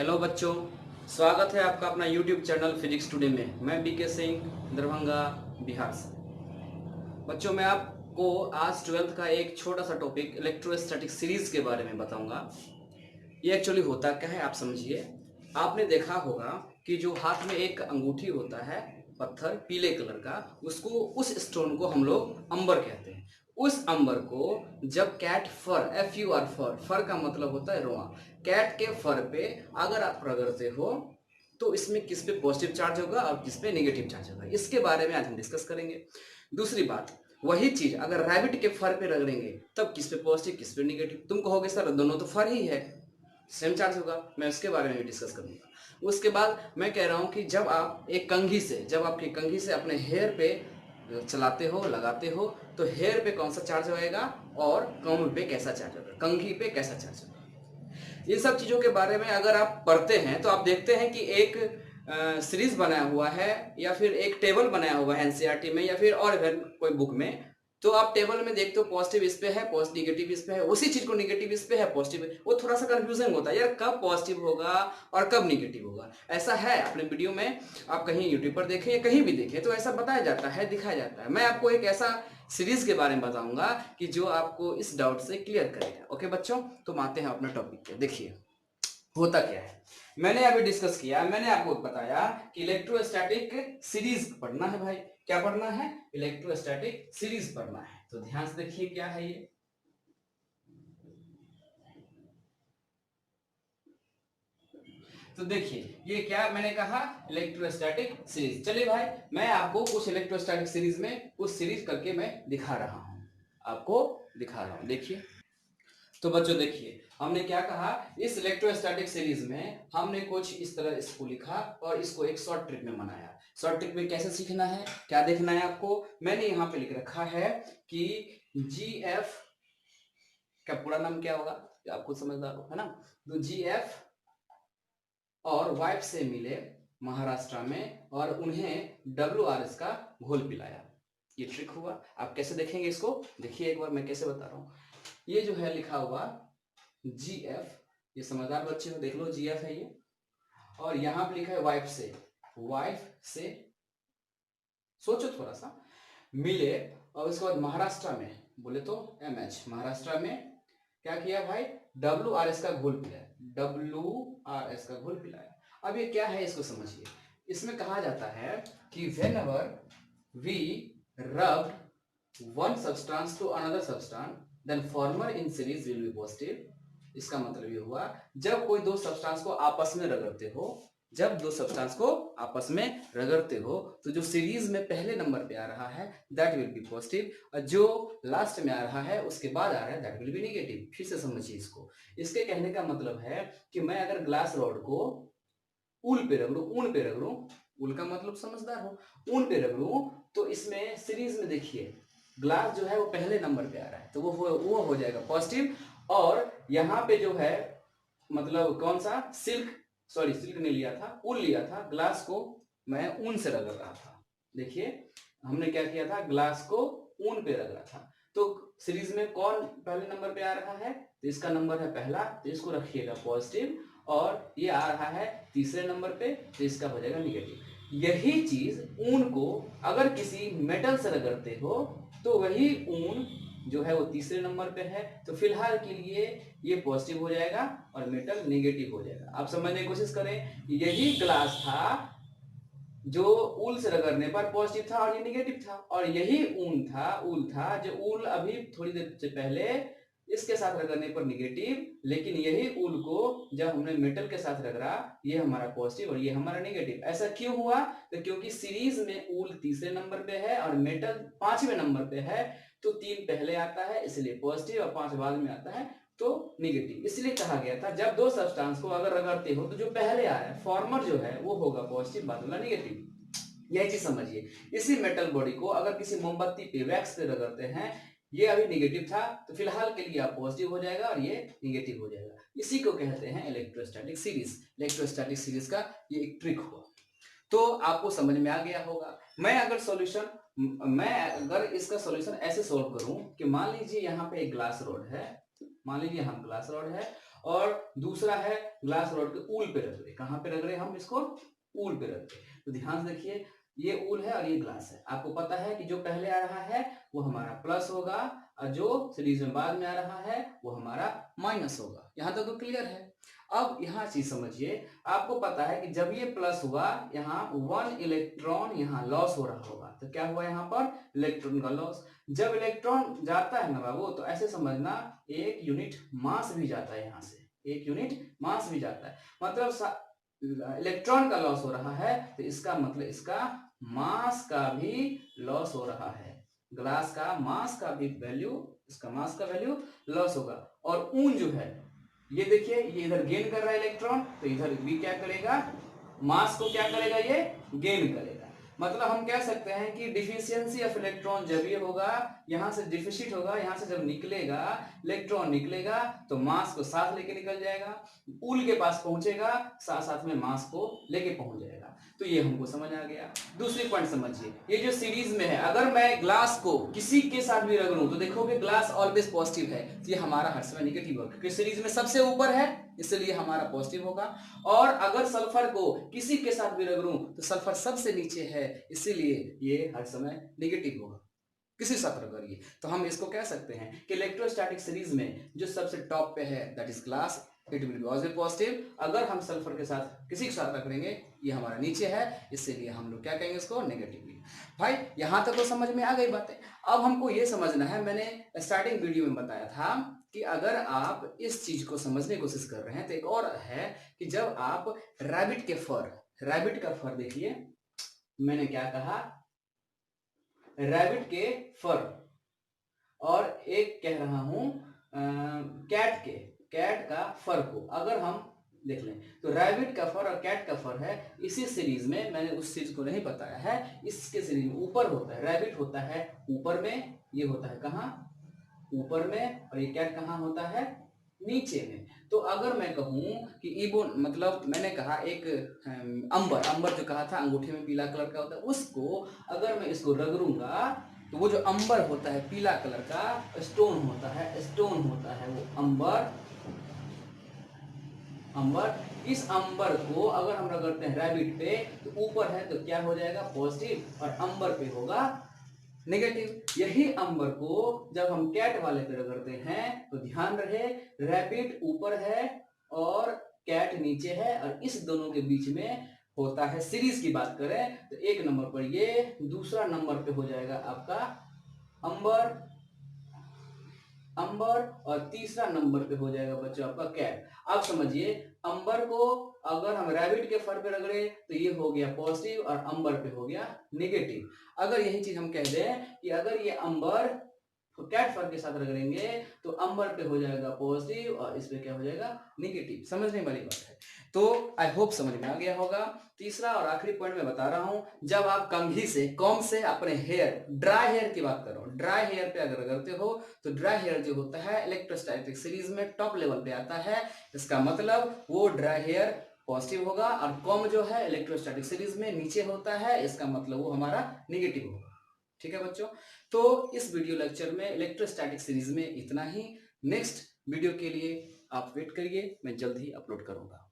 Hello बच्चों, स्वागत है आपका अपना यूट्यूब चैनल फिजिक्स टुडे में। मैं बीके सिंह, दरभंगा, बिहार से। बच्चों, मैं आपको आज 12th का एक छोटा सा टॉपिक इलेक्ट्रोस्टैटिक सीरीज के बारे में बताऊंगा। ये एक्चुअली होता क्या है आप समझिए। आपने देखा होगा कि जो हाथ में एक अंगूठी होता है पत्थर पीले कलर का, उसको उस स्टोन को हम लोग अंबर कहते हैं। उस अंबर को जब कैट फर FUR फर फर का मतलब होता है रोआ, कैट के फर पे अगर आप रगड़ते हो तो इसमें किस पे पॉजिटिव चार्ज होगा और किस पे नेगेटिव चार्ज होगा, इसके बारे में आज हम डिस्कस करेंगे। दूसरी बात, वही चीज अगर रैबिट के फर पे रगड़ेंगे तब किस पे पॉजिटिव किस पे नेगेटिव। तुम कहोगे सर दोनों तो फर ही है, सेम चार्ज होगा। मैं उसके बारे में भी डिस्कस करूंगा। उसके बाद मैं कह रहा हूं कि जब आप एक कंघी से जब आपकी कंघी से अपने हेयर पे चलाते हो लगाते हो तो हेयर पे कौन सा चार्ज होएगा और कॉम्ब पे कैसा चार्ज होगा, कंघी पे कैसा चार्ज होगा। इन सब चीजों के बारे में अगर आप पढ़ते हैं तो आप देखते हैं कि एक सीरीज बनाया हुआ है या फिर एक टेबल बनाया हुआ है एनसीईआरटी में या फिर और कोई बुक में। तो आप टेबल में देखते हो पॉजिटिव इस पे है, पॉजिटिव नेगेटिव इस पे है, उसी चीज को नेगेटिव इस पे है, पॉजिटिव। वो थोड़ा सा कंफ्यूजन होता है यार, कब पॉजिटिव होगा और कब नेगेटिव होगा। ऐसा है अपने वीडियो में, आप कहीं यूट्यूब पर देखें या कहीं भी देखें तो ऐसा बताया जाता है, दिखाया जाता है। मैं आपको एक ऐसा सीरीज के बारे में बताऊंगा कि जो आपको इस डाउट से क्लियर करेगा। ओके बच्चों, तो आते हैं अपने टॉपिक पे। देखिए होता क्या है, मैंने अभी डिस्कस किया, मैंने आपको बताया कि इलेक्ट्रोस्टैटिक सीरीज पढ़ना है भाई। क्या पढ़ना है? इलेक्ट्रोस्टैटिक सीरीज पढ़ना है। तो ध्यान से देखिए क्या है ये। तो देखिए ये क्या मैंने कहा, इलेक्ट्रोस्टैटिक सीरीज। चलिए भाई, मैं आपको कुछ इलेक्ट्रोस्टैटिक सीरीज में कुछ सीरीज करके मैं दिखा रहा हूं, आपको दिखा रहा हूं। देखिए तो बच्चों देखिए, हमने क्या कहा, इस इलेक्ट्रोस्टैटिक सीरीज में हमने कुछ इस तरह इसको लिखा और इसको एक शॉर्ट ट्रिक में बनाया। शॉर्ट ट्रिक में कैसे सीखना है, क्या देखना है आपको, मैंने यहाँ पे लिख रखा है कि GF का पूरा नाम क्या होगा, आप खुद समझदार हो, है ना। तो GF और वाइफ से मिले महाराष्ट्र में और उन्हें WRS का घोल पिलाया। ये ट्रिक हुआ। आप कैसे देखेंगे इसको, देखिए एक बार मैं कैसे बता रहा हूँ। ये जो है लिखा हुआ GF, ये समझदार बच्चे हो, देख लो GF है ये, और यहां पे लिखा है वाइफ से सोचो थोड़ा सा, मिले और उसके बाद महाराष्ट्र में बोले तो MH, महाराष्ट्र में क्या किया भाई, WRS का घोल पिलाया, WRS का घोल पिलाया। अब ये क्या है इसको समझिए। इसमें कहा जाता है कि whenever we rubbed one substance to another substance then former in series will be positive। इसका मतलब ये हुआ, जब कोई दो सब्सटेंस को आपस में रगड़ते हो, जब दो सब्सटेंस को आपस में रगड़ते हो तो जो सीरीज में पहले नंबर पे आ रहा है दैट विल बी पॉजिटिव, और जो लास्ट में आ रहा है उसके बाद आ रहा है दैट विल बी नेगेटिव। फिर से समझिए इसको। इसके कहने का मतलब है कि मैं अगर ग्लास रॉड को ऊन पे रगड़ू, ऊल का मतलब समझदार हो, ऊन पे रगड़ू तो इसमें सीरीज में देखिए ग्लास जो है वो पहले नंबर पे आ रहा है तो वो हो जाएगा पॉजिटिव। और यहाँ पे जो है मतलब कौन सा, सिल्क नहीं लिया था, ऊन लिया था, ग्लास को मैं ऊन से रगड़ रहा था। देखिए हमने क्या किया था, ग्लास को ऊन पे रगड़ा था। तो सीरीज में कौन पहले नंबर पे आ रहा है, तो इसका नंबर है पहला, तो इसको रखिएगा पॉजिटिव, और ये आ रहा है तीसरे नंबर पे तो इसका हो जाएगा नेगेटिव। यही चीज ऊन को अगर किसी मेटल से रगड़ते हो तो वही ऊन जो है वो तीसरे नंबर पे है, तो फिलहाल के लिए ये पॉजिटिव हो जाएगा और मेटल नेगेटिव हो जाएगा। आप समझने की कोशिश करें, यही ग्लास था जो ऊल से रगड़ने पर पॉजिटिव था और ये नेगेटिव था, और यही ऊल था जो ऊल अभी थोड़ी देर से पहले इसके साथ रगड़ने पर नेगेटिव, लेकिन यही ऊल को जब हमने मेटल के साथ रगड़ा ये हमारा पॉजिटिव और ये हमारा नेगेटिव। ऐसा क्यों हुआ, तो क्योंकि सीरीज में ऊल तीसरे नंबर पे है और मेटल पांचवें नंबर पे है, तो 3 पहले आता है इसलिए पॉजिटिव और 5 बाद में आता है तो नेगेटिव। इसलिए कहा गया था जब दो सब्सटेंस को अगर रगड़ते हो तो जो पहले आ रहा है फॉर्मर जो है वो होगा पॉजिटिव, बाद वाला नेगेटिव। यह चीज समझिए। इसी मेटल बॉडी को अगर किसी मोमबत्ती पे वैक्स पे रगड़ते हैं, ये अभी नेगेटिव था तो फिलहाल के लिए आप पॉजिटिव हो जाएगा और ये नेगेटिव हो जाएगा। इसी को कहते हैं इलेक्ट्रोस्टैटिक सीरीज। इलेक्ट्रोस्टैटिक सीरीज का ये एक ट्रिक हुआ, तो आपको समझ में आ गया होगा। मैं अगर सॉल्यूशन मैं अगर इसका सॉल्यूशन ऐसे सॉल्व करूं कि मान लीजिए यहाँ पे एक ग्लास रॉड है, मान लीजिए हम ग्लास रॉड है और दूसरा है ग्लास रॉड के ऊल पे रख रहे, कहाँ पे रख रहे हम इसको, ऊल पे रख रहे। तो ध्यान से देखिए ये ऊल है और ये ग्लास है। आपको पता है कि जो पहले आ रहा है वो हमारा प्लस होगा और जो सीरीज में बाद में आ रहा है वो हमारा माइनस होगा। यहाँ तक तो क्लियर है। अब यहाँ चीज समझिए, आपको पता है कि जब ये प्लस हुआ यहाँ 1 इलेक्ट्रॉन यहाँ लॉस हो रहा होगा, तो क्या हुआ यहाँ पर इलेक्ट्रॉन का लॉस। जब इलेक्ट्रॉन जाता है ना बाबू, तो ऐसे समझना 1 यूनिट मास भी जाता है, यहाँ से 1 यूनिट मास भी जाता है, मतलब इलेक्ट्रॉन का लॉस हो रहा है, तो इसका मतलब इसका मास का भी लॉस हो रहा है। ग्लास का मास का भी वैल्यू, इसका मास का वैल्यू लॉस होगा। और ऊन जो है ये देखिए, ये इधर गेन कर रहा है इलेक्ट्रॉन, तो इधर भी क्या करेगा, मास को क्या करेगा, ये गेन करेगा। मतलब हम कह सकते हैं कि डिफिशियंसी ऑफ इलेक्ट्रॉन जब ये होगा, यहां से डिफिशिट होगा, यहां से जब निकलेगा इलेक्ट्रॉन निकलेगा तो मास को साथ लेके निकल जाएगा, ऊल के पास पहुंचेगा, साथ साथ में मास को लेके पहुंच जाएगा। तो ये हमको समझ आ गया। दूसरी पॉइंट समझिए, ये जो सीरीज में है, अगर मैं ग्लास को किसी के साथ भी रगड़ूं तो देखोगे ग्लास ऑलवेज पॉजिटिव है, तो ये हमारा हर समय निगेटिव होगा, क्योंकि सीरीज में सबसे ऊपर है इसलिए हमारा पॉजिटिव होगा। और अगर सल्फर को किसी के साथ भी रगड़ूं तो सल्फर सबसे नीचे है, इसीलिए ये हर समय निगेटिव होगा किसी साथ रगड़िए। तो हम इसको कह सकते हैं कि इलेक्ट्रोस्टैटिक सीरीज में जो सबसे टॉप पे है that is glass, it will be always positive. अगर हम सल्फर के साथ किसी के साथ रगड़ेंगे ये हमारा नीचे है, इसलिए हम लोग क्या कहेंगे इसको, नेगेटिवली। भाई यहां तक तो समझ में आ गई बातें। अब हमको ये समझना है, मैंने स्टार्टिंग वीडियो में बताया था कि अगर आप इस चीज को समझने की कोशिश कर रहे हैं तो एक और है कि जब आप रैबिट के फर, रैबिट का फर देखिए, मैंने क्या कहा, रैबिट के फर, और एक कह रहा हूं कैट का फर को अगर हम देख लें तो रैबिट का फर और कैट का फर है। इसी सीरीज में मैंने उस चीज को नहीं बताया है, इसके सीरीज में ऊपर होता है, रैबिट होता है ऊपर में, ये होता है कहाँ, ऊपर में, और ये कैट कहाँ होता है, नीचे में। तो अगर मैं कहूं कि इबो, मतलब मैंने कहा एक अंबर जो कहा था अंगूठे में पीला कलर का होता है, उसको अगर मैं इसको रगड़ूंगा तो वो जो अंबर होता है पीला कलर का, स्टोन होता है वो अंबर, इस अंबर को अगर हम रगड़ते हैं रैबिट पे तो ऊपर है तो क्या हो जाएगा, पॉजिटिव, और अंबर पे होगा नेगेटिव। यही अंबर को जब हम कैट वाले पे रगड़ते हैं तो ध्यान रहे रैबिट ऊपर है और कैट नीचे है, और इस दोनों के बीच में होता है, सीरीज की बात करें तो एक नंबर पर ये, दूसरा नंबर पे हो जाएगा आपका अंबर, और तीसरा नंबर पे हो जाएगा बच्चों आपका कैट। अब समझिए अंबर को अगर हम रैबिट के फर पे रगड़े तो ये हो गया पॉजिटिव और अंबर पे हो गया नेगेटिव। अगर यही चीज हम कह दें कि अगर ये अंबर कैट फर के साथ रगड़ेंगे तो अंबर पे हो जाएगा पॉजिटिव और इस पे क्या हो जाएगा, नेगेटिव। समझने वाली बात है। तो आई होप समझ में आ गया होगा। तीसरा और आखिरी पॉइंट मैं बता रहा हूं, जब आप कंघी से, कॉम्ब से अपने हेयर, ड्राई हेयर की बात कर रहा हूं, ड्राई हेयर पे अगर रगड़ते हो तो ड्राई हेयर जो होता है इलेक्ट्रोस्टैटिक सीरीज में टॉप लेवल पे आता है। इसका मतलब वो ड्राई हेयर पॉजिटिव होगा, और कॉम्ब जो है इलेक्ट्रोस्टैटिक सीरीज में नीचे होता है, इसका मतलब वो हमारा नेगेटिव होगा। ठीक है बच्चों, तो इस वीडियो लेक्चर में इलेक्ट्रोस्टैटिक सीरीज में इतना ही। नेक्स्ट वीडियो के लिए आप वेट करिए, मैं जल्द ही अपलोड करूंगा।